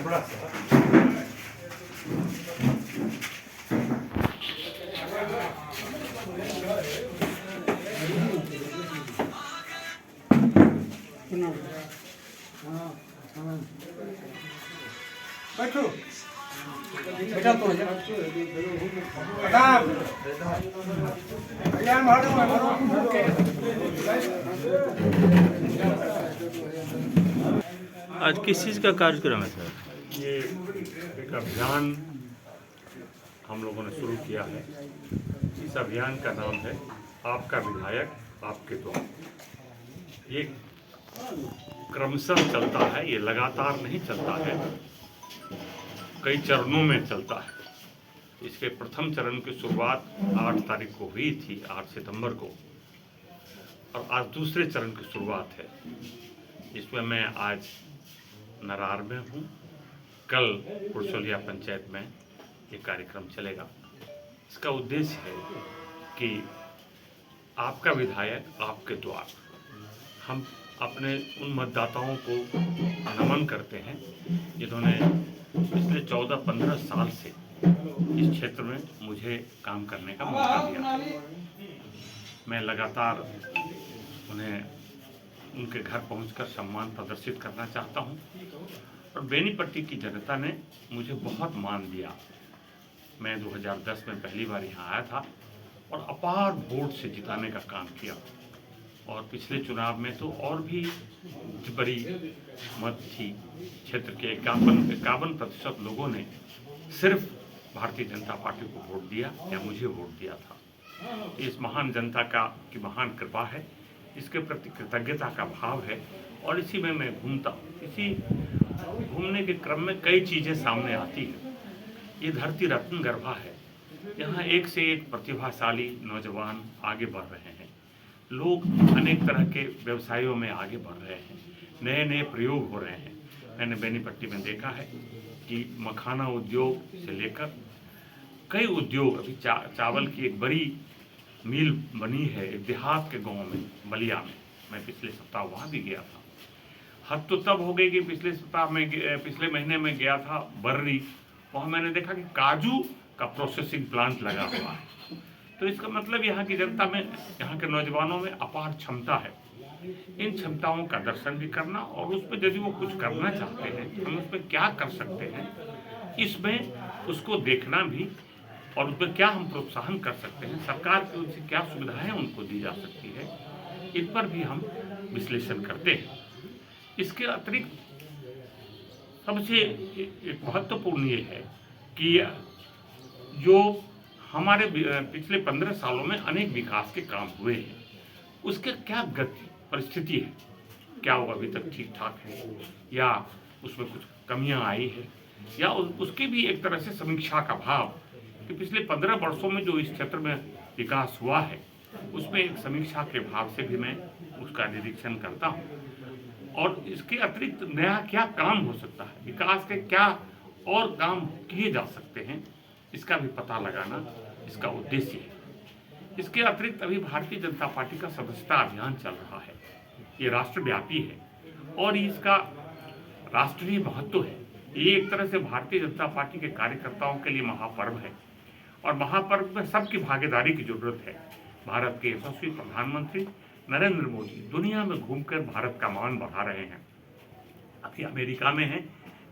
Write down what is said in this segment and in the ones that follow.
बड़ा बैठो बेटा तो आज किस चीज़ का कार्यक्रम है सर? ये एक अभियान हम लोगों ने शुरू किया है। इस अभियान का नाम है आपका विधायक आपके द्वार। ये क्रमशः चलता है, ये लगातार नहीं चलता है, कई चरणों में चलता है। इसके प्रथम चरण की शुरुआत 8 तारीख को हुई थी, 8 सितंबर को, और आज दूसरे चरण की शुरुआत है। इसमें मैं आज नरार में हूँ, कल पुरसोलिया पंचायत में ये कार्यक्रम चलेगा। इसका उद्देश्य है कि आपका विधायक आपके द्वार। हम अपने उन मतदाताओं को नमन करते हैं जिन्होंने पिछले 14-15 साल से इस क्षेत्र में मुझे काम करने का मौका दिया। मैं लगातार उन्हें उनके घर पहुंचकर सम्मान प्रदर्शित करना चाहता हूं, और बेनीपट्टी की जनता ने मुझे बहुत मान दिया। मैं 2010 में पहली बार यहाँ आया था और अपार वोट से जिताने का काम किया, और पिछले चुनाव में तो और भी बड़ी मत थी। क्षेत्र के 51% लोगों ने सिर्फ भारतीय जनता पार्टी को वोट दिया या मुझे वोट दिया था। इस महान जनता की महान कृपा है, इसके प्रति कृतज्ञता का भाव है, और इसी में मैं घूमता हूँ। इसी घूमने के क्रम में कई चीज़ें सामने आती हैं। ये धरती रत्न गर्भा है, यहाँ एक से एक प्रतिभाशाली नौजवान आगे बढ़ रहे हैं। लोग अनेक तरह के व्यवसायों में आगे बढ़ रहे हैं, नए नए प्रयोग हो रहे हैं। मैंने बेनीपट्टी में देखा है कि मखाना उद्योग से लेकर कई उद्योग, अभी चावल की एक बड़ी मिल बनी है देहात के गांव में, बलिया में। मैं पिछले सप्ताह वहाँ भी गया था। हद तो तब हो गई कि पिछले महीने में गया था बर्री, वहाँ मैंने देखा कि काजू का प्रोसेसिंग प्लांट लगा हुआ है। तो इसका मतलब यहाँ की जनता में, यहाँ के नौजवानों में अपार क्षमता है। इन क्षमताओं का दर्शन भी करना, और उस पर यदि वो कुछ करना चाहते हैं, हम उस पर क्या कर सकते हैं, इसमें उसको देखना भी, और उसमें क्या हम प्रोत्साहन कर सकते हैं, सरकार की उनसे क्या सुविधाएं उनको दी जा सकती है, इन पर भी हम विश्लेषण करते हैं। इसके अतिरिक्त सबसे एक महत्वपूर्ण ये है कि जो हमारे पिछले 15 सालों में अनेक विकास के काम हुए हैं, उसके क्या गति परिस्थिति है, क्या वो अभी तक ठीक ठाक है, या उसमें कुछ कमियां आई है, या उसकी भी एक तरह से समीक्षा का भाव कि पिछले 15 वर्षों में जो इस क्षेत्र में विकास हुआ है, उसमें एक समीक्षा के भाव से भी मैं उसका निरीक्षण करता हूँ। और इसके अतिरिक्त नया क्या काम हो सकता है, विकास के क्या और काम किए जा सकते हैं, इसका भी पता लगाना इसका उद्देश्य है। इसके अतिरिक्त अभी भारतीय जनता पार्टी का सदस्यता अभियान चल रहा है। ये राष्ट्रव्यापी है और इसका राष्ट्रीय महत्व है। ये एक तरह से भारतीय जनता पार्टी के कार्यकर्ताओं के लिए महापर्व है, और महापर्व में सबकी भागीदारी की जरूरत है। भारत के यशस्वी प्रधानमंत्री नरेंद्र मोदी दुनिया में घूमकर भारत का मान बढ़ा रहे हैं। अभी अमेरिका में हैं,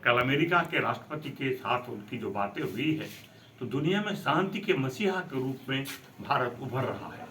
कल अमेरिका के राष्ट्रपति के साथ उनकी जो बातें हुई है, तो दुनिया में शांति के मसीहा के रूप में भारत उभर रहा है।